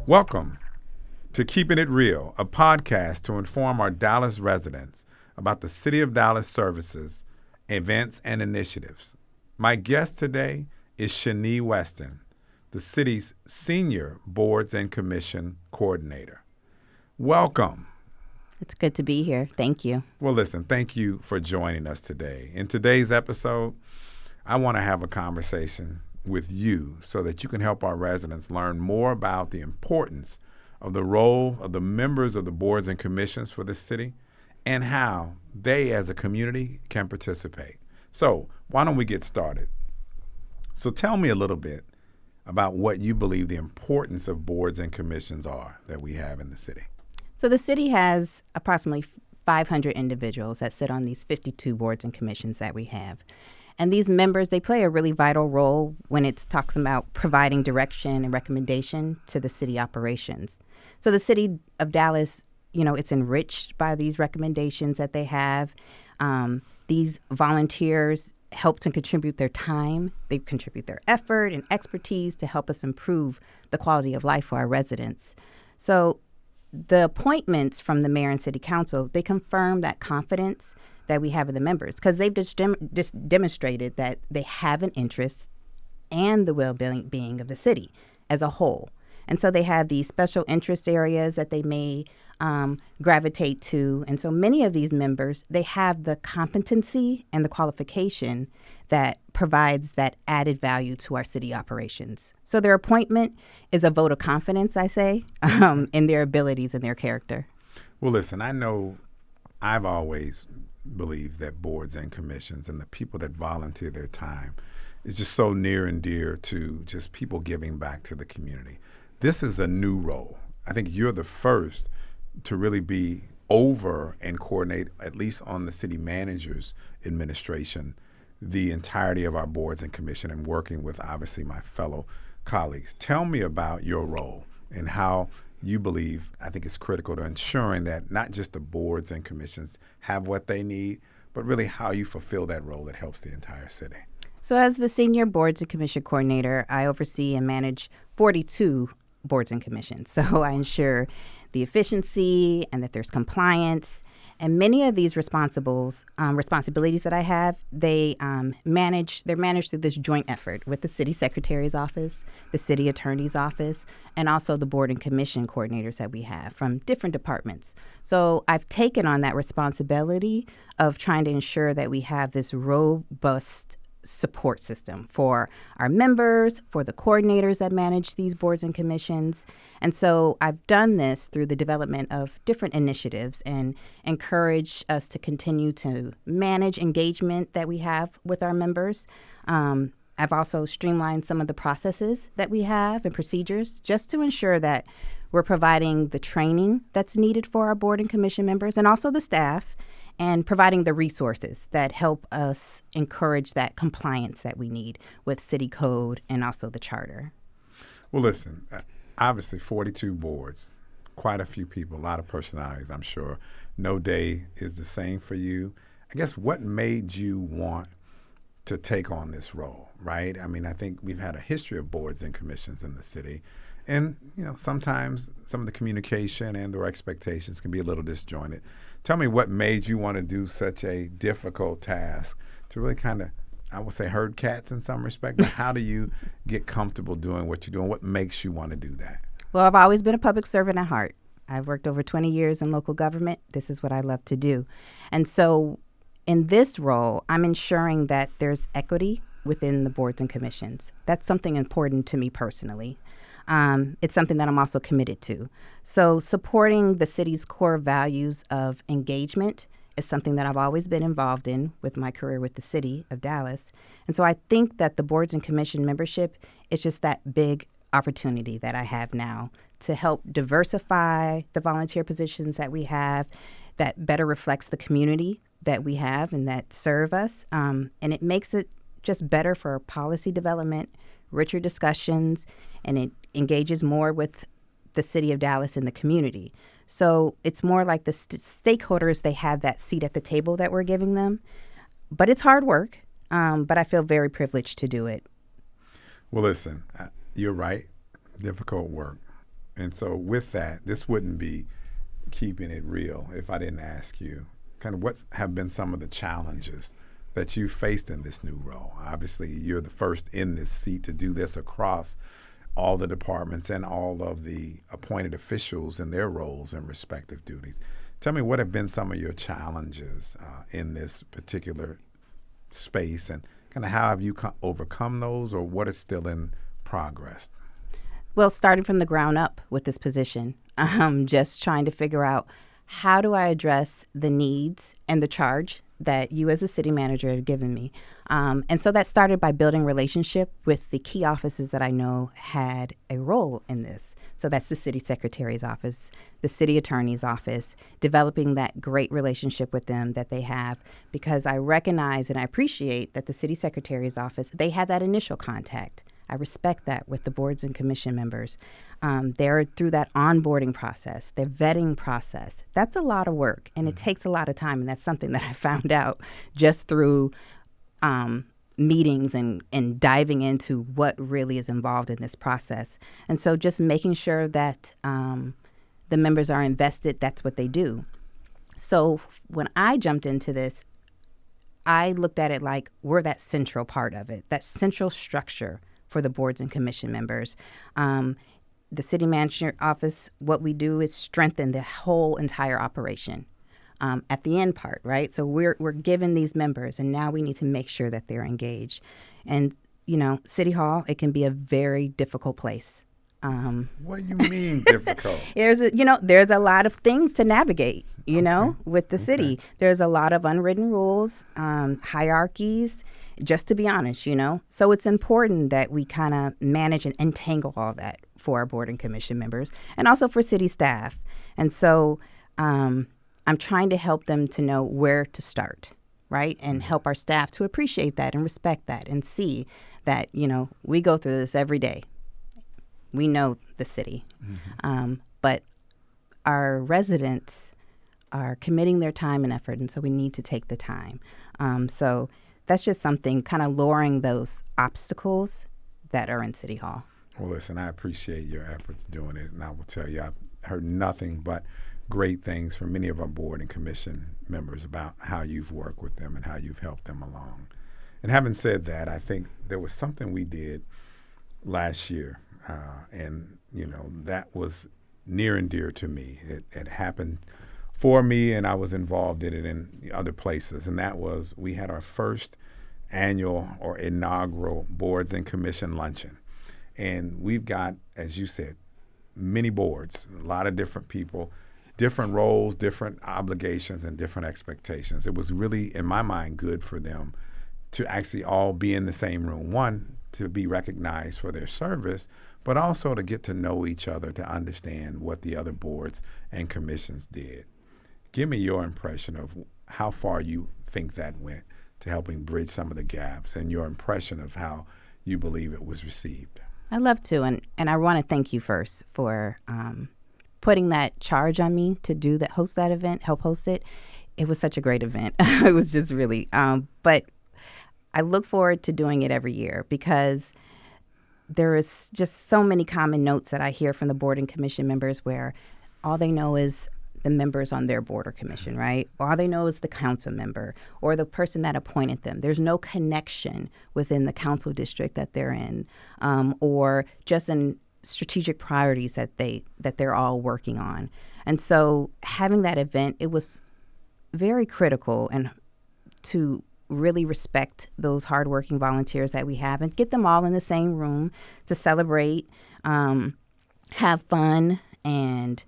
Welcome to Keeping It Real, a podcast to inform our Dallas residents about the City of Dallas services, events, and initiatives. My guest today is Shanee Weston, the city's Senior Boards and Commission Coordinator. Welcome. It's good to be here. Thank you. Well, listen, thank you for joining us today. In today's episode, I want to have a conversation with you so that you can help our residents learn more about the importance of the role of the members of the boards and commissions for the city and how they as a community can participate. So why don't we get started? So tell me a little bit about what you believe the importance of boards and commissions are that we have in the city. So the city has approximately 500 individuals that sit on these 52 boards and commissions that we have. And these members, they play a really vital role when it talks about providing direction and recommendation to the city operations. So the city of Dallas, it's enriched by these recommendations that they have. These volunteers help to contribute their time. They contribute their effort and expertise to help us improve the quality of life for our residents. So the appointments from the mayor and city council, they confirm that confidence that we have in the members because they've just demonstrated that they have an interest and the well-being of the city as a whole. And so they have these special interest areas that they may gravitate to. And so many of these members, they have the competency and the qualification that provides that added value to our city operations. So their appointment is a vote of confidence, I say, in their abilities and their character. Well, listen, I know I've always believed that boards and commissions and the people that volunteer their time is just so near and dear to just people giving back to the community. This is a new role. I think you're the first to really be over and coordinate, at least on the city manager's administration, the entirety of our boards and commission and working with, obviously, my fellow colleagues. Tell me about your role and how you believe, I think it's critical to ensuring that not just the boards and commissions have what they need, but really how you fulfill that role that helps the entire city. So as the Senior Boards and Commission Coordinator, I oversee and manage 42 boards and commissions. So I ensure the efficiency and that there's compliance. And many of these responsibilities that I have, they're managed through this joint effort with the city secretary's office, the city attorney's office, and also the board and commission coordinators that we have from different departments. So I've taken on that responsibility of trying to ensure that we have this robust support system for our members, for the coordinators that manage these boards and commissions. And so I've done this through the development of different initiatives and encourage us to continue to manage engagement that we have with our members. I've also streamlined some of the processes that we have and procedures just to ensure that we're providing the training that's needed for our board and commission members and also the staff, and providing the resources that help us encourage that compliance that we need with city code and also the charter. Well, listen, obviously 42 boards, quite a few people, a lot of personalities, I'm sure. No day is the same for you. I guess what made you want to take on this role, right? I mean, I think we've had a history of boards and commissions in the city. And, sometimes some of the communication and their expectations can be a little disjointed. Tell me what made you want to do such a difficult task to really kind of, I would say, herd cats in some respect, but how do you get comfortable doing what you're doing? What makes you want to do that? Well, I've always been a public servant at heart. I've worked over 20 years in local government. This is what I love to do. And so in this role, I'm ensuring that there's equity within the boards and commissions. That's something important to me personally. It's something that I'm also committed to. So supporting the city's core values of engagement is something that I've always been involved in with my career with the city of Dallas. And so I think that the boards and commission membership is just that big opportunity that I have now to help diversify the volunteer positions that we have that better reflects the community that we have and that serve us. And it makes it just better for policy development, richer discussions, and it engages more with the city of Dallas and the community. So it's more like the stakeholders, they have that seat at the table that we're giving them. But it's hard work, but I feel very privileged to do it. Well, listen, you're right. Difficult work. And so with that, this wouldn't be keeping it real if I didn't ask you kind of what have been some of the challenges that you faced in this new role. Obviously, you're the first in this seat to do this across all the departments and all of the appointed officials in their roles and respective duties. Tell me what have been some of your challenges in this particular space, and kind of how have you overcome those, or what is still in progress? Well, starting from the ground up with this position, just trying to figure out how do I address the needs and the charge that you as a city manager have given me. And so that started by building relationship with the key offices that I know had a role in this. So that's the city secretary's office, the city attorney's office, developing that great relationship with them that they have, because I recognize and I appreciate that the city secretary's office, they have that initial contact. I respect that with the boards and commission members. They're through that onboarding process, their vetting process. That's a lot of work, and it takes a lot of time, and that's something that I found out just through meetings and diving into what really is involved in this process. And so just making sure that the members are invested, that's what they do. So when I jumped into this, I looked at it like we're that central part of it, that central structure for the boards and commission members. The city manager office, what we do is strengthen the whole entire operation at the end part, right? So we're given these members, and now we need to make sure that they're engaged. And, City Hall, it can be a very difficult place. What do you mean difficult? There's a lot of things to navigate, with the city. There's a lot of unwritten rules, hierarchies, just to be honest, So it's important that we kind of manage and entangle all that for our board and commission members and also for city staff. And so I'm trying to help them to know where to start, right? And help our staff to appreciate that and respect that and see that, we go through this every day. We know the city, but our residents are committing their time and effort, and so we need to take the time. So that's just something, kind of lowering those obstacles that are in City Hall. Well, listen, I appreciate your efforts doing it, and I will tell you, I've heard nothing but great things from many of our board and commission members about how you've worked with them and how you've helped them along. And having said that, I think there was something we did last year, and that was near and dear to me. It happened for me, and I was involved in it in other places, and that was we had our first annual or inaugural boards and commission luncheon. And we've got, as you said, many boards, a lot of different people, different roles, different obligations, and different expectations. It was really, in my mind, good for them to actually all be in the same room. One, to be recognized for their service, but also to get to know each other, to understand what the other boards and commissions did. Give me your impression of how far you think that went to helping bridge some of the gaps, and your impression of how you believe it was received. I'd love to, and I want to thank you first for putting that charge on me to host that event, help host it. It was such a great event. It was just really, but I look forward to doing it every year because there is just so many common notes that I hear from the board and commission members where all they know is the members on their board or commission, right? All they know is the council member or the person that appointed them. There's no connection within the council district that they're in, or just in strategic priorities that they're all working on. And so having that event, it was very critical and to really respect those hardworking volunteers that we have and get them all in the same room to celebrate, have fun, and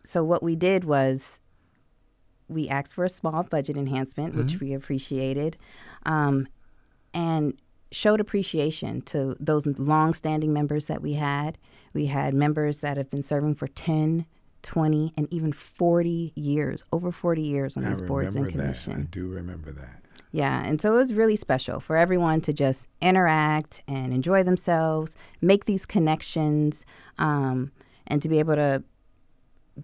so what we did was we asked for a small budget enhancement, which we appreciated, and showed appreciation to those long-standing members that we had. We had members that have been serving for 10, 20, and even 40 years, over 40 years on these boards and commissions. I do remember that. Yeah, and so it was really special for everyone to just interact and enjoy themselves, make these connections, and to be able to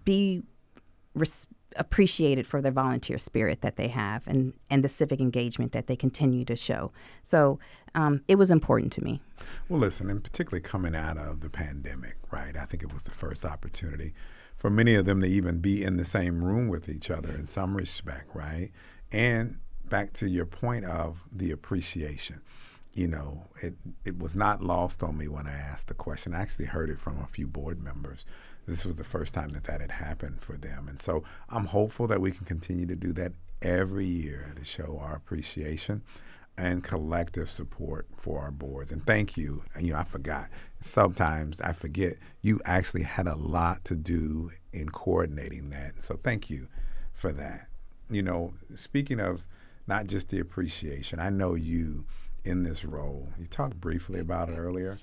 be appreciated for the volunteer spirit that they have and the civic engagement that they continue to show. So it was important to me. Well, listen, and particularly coming out of the pandemic, right? I think it was the first opportunity for many of them to even be in the same room with each other in some respect, right? And back to your point of the appreciation, you know, it was not lost on me when I asked the question. I actually heard it from a few board members. This was the first time that had happened for them. And so I'm hopeful that we can continue to do that every year to show our appreciation and collective support for our boards. And thank you. And, you know, I forgot. Sometimes I forget you actually had a lot to do in coordinating that. So thank you for that. You know, speaking of not just the appreciation, I know you in this role, you talked briefly about it earlier,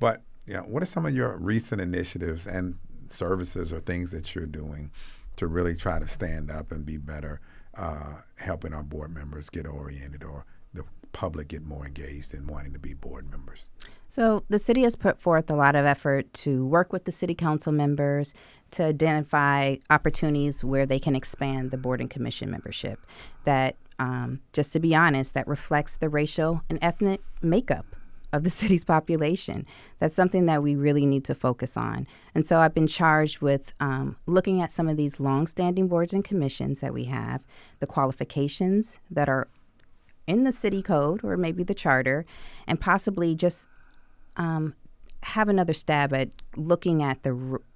but you know, what are some of your recent initiatives and services or things that you're doing to really try to stand up and be better, helping our board members get oriented or the public get more engaged in wanting to be board members? So the city has put forth a lot of effort to work with the city council members to identify opportunities where they can expand the board and commission membership that, just to be honest, that reflects the racial and ethnic makeup of the city's population. That's something that we really need to focus on. And so I've been charged with looking at some of these longstanding boards and commissions that we have, the qualifications that are in the city code or maybe the charter, and possibly just have another stab at looking at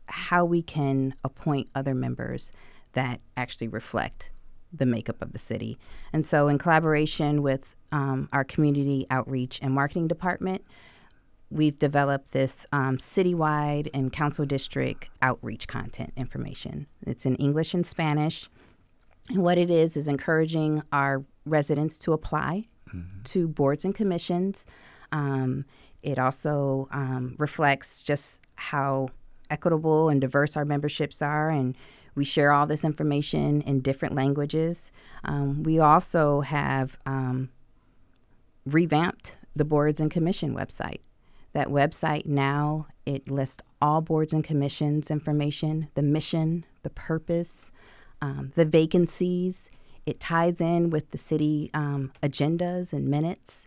how we can appoint other members that actually reflect the makeup of the city. And so in collaboration with our community outreach and marketing department, we've developed this citywide and council district outreach content information. It's in English and Spanish. And what it is encouraging our residents to apply to boards and commissions. It also reflects just how equitable and diverse our memberships are, and we share all this information in different languages. We also have revamped the boards and commission website. That website now, it lists all boards and commissions information, the mission, the purpose, the vacancies. It ties in with the city agendas and minutes.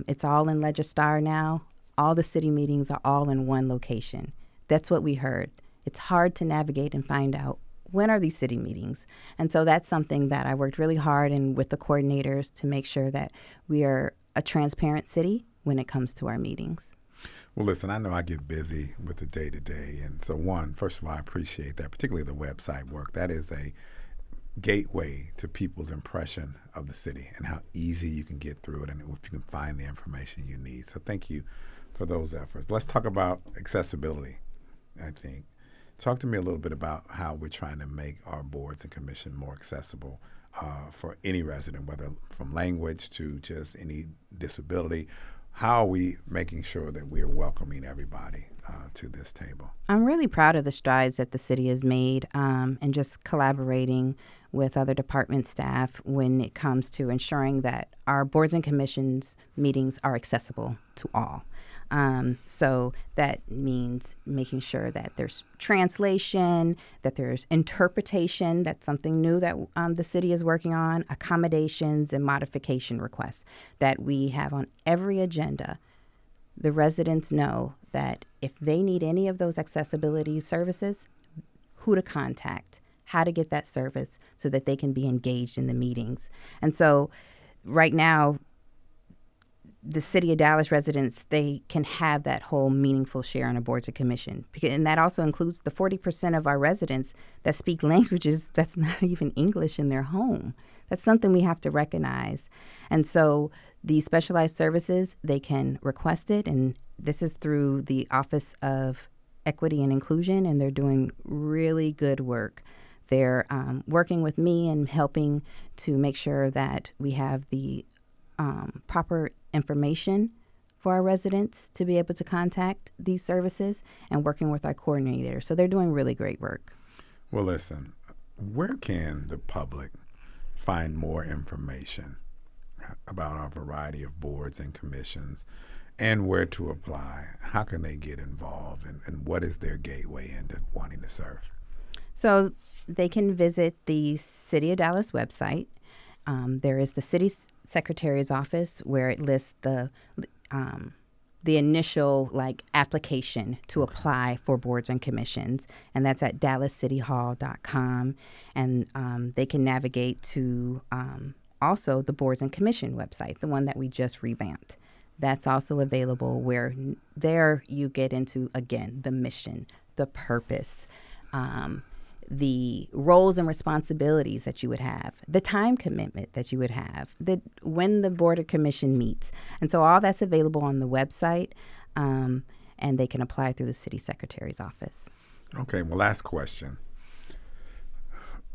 It's all in Legistar now. All the city meetings are all in one location. That's what we heard. It's hard to navigate and find out when are these city meetings. And so that's something that I worked really hard and with the coordinators to make sure that we are a transparent city when it comes to our meetings. Well, listen, I know I get busy with the day-to-day. And so first of all, I appreciate that, particularly the website work. That is a gateway to people's impression of the city and how easy you can get through it and if you can find the information you need. So thank you for those efforts. Let's talk about accessibility, I think. Talk to me a little bit about how we're trying to make our boards and commission more accessible for any resident, whether from language to just any disability. How are we making sure that we're welcoming everybody to this table? I'm really proud of the strides that the city has made and just collaborating with other department staff when it comes to ensuring that our boards and commissions meetings are accessible to all. So that means making sure that there's translation, that there's interpretation. That's something new that the city is working on, accommodations and modification requests that we have on every agenda. The residents know that if they need any of those accessibility services, who to contact, how to get that service so that they can be engaged in the meetings. And so right now, the City of Dallas residents, they can have that whole meaningful share on a boards and commission. And that also includes the 40% of our residents that speak languages that's not even English in their home. That's something we have to recognize. And so these specialized services, they can request it. And this is through the Office of Equity and Inclusion, and they're doing really good work. They're working with me and helping to make sure that we have the proper information for our residents to be able to contact these services and working with our coordinators. So they're doing really great work. Well, listen, where can the public find more information about our variety of boards and commissions and where to apply? How can they get involved and what is their gateway into wanting to serve? So they can visit the City of Dallas website. There is the city secretary's office where it lists the initial like application to apply for boards and commissions, and that's at dallascityhall.com. And they can navigate to also the boards and commission website, the one that we just revamped. That's also available, where there you get into, again, the mission, the purpose, the roles and responsibilities that you would have, the time commitment that you would have, when the board or commission meets. And so all that's available on the website, and they can apply through the city secretary's office. Okay, well, last question.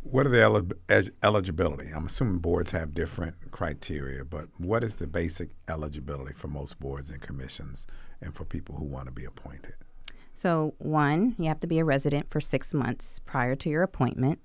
What are the eligibility? I'm assuming boards have different criteria, but what is the basic eligibility for most boards and commissions and for people who want to be appointed? So, one, you have to be a resident for 6 months prior to your appointment.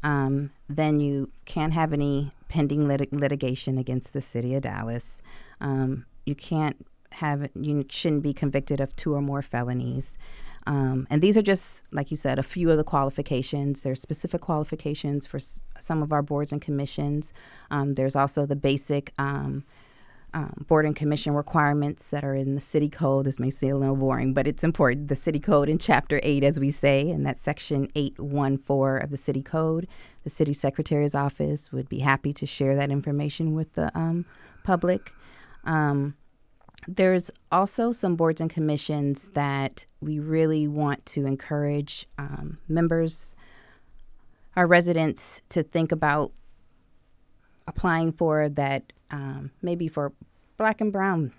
Then you can't have any pending litigation against the city of Dallas. You shouldn't be convicted of 2 or more felonies. And these are just, like you said, a few of the qualifications. There's specific qualifications for some of our boards and commissions. There's also the basic board and commission requirements that are in the city code. This may seem a little boring, but it's important. The city code in chapter 8, as we say, and that's section 814 of the city code. The city secretary's office would be happy to share that information with the public. There's also some boards and commissions that we really want to encourage members, our residents, to think about applying for, that maybe for Black and brown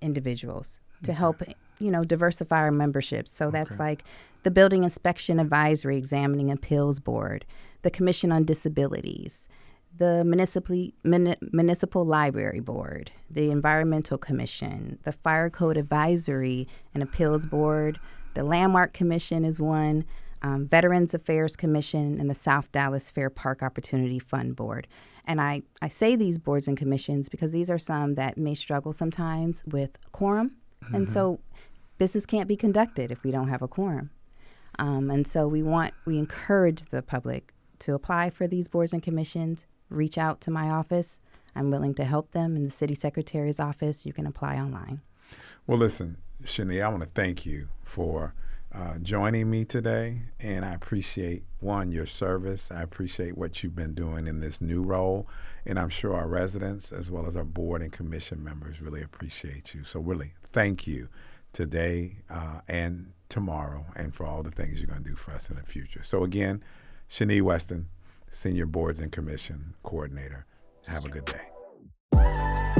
individuals, to help, diversify our memberships. So that's like the Building Inspection Advisory Examining Appeals Board, the Commission on Disabilities, the Municipal Library Board, the Environmental Commission, the Fire Code Advisory and Appeals Board, the Landmark Commission is one, Veterans Affairs Commission, and the South Dallas Fair Park Opportunity Fund Board. And I say these boards and commissions because these are some that may struggle sometimes with quorum. Mm-hmm. And so business can't be conducted if we don't have a quorum. And so we encourage the public to apply for these boards and commissions. Reach out to my office. I'm willing to help them. In the city secretary's office, you can apply online. Well, listen, Shanee, I want to thank you for joining me today, and I appreciate, one, your service. I appreciate what you've been doing in this new role, and I'm sure our residents as well as our board and commission members really appreciate you. So really, thank you today and tomorrow, and for all the things you're going to do for us in the future. So again, Shanee Weston, Senior Boards and Commission Coordinator. Have a good day.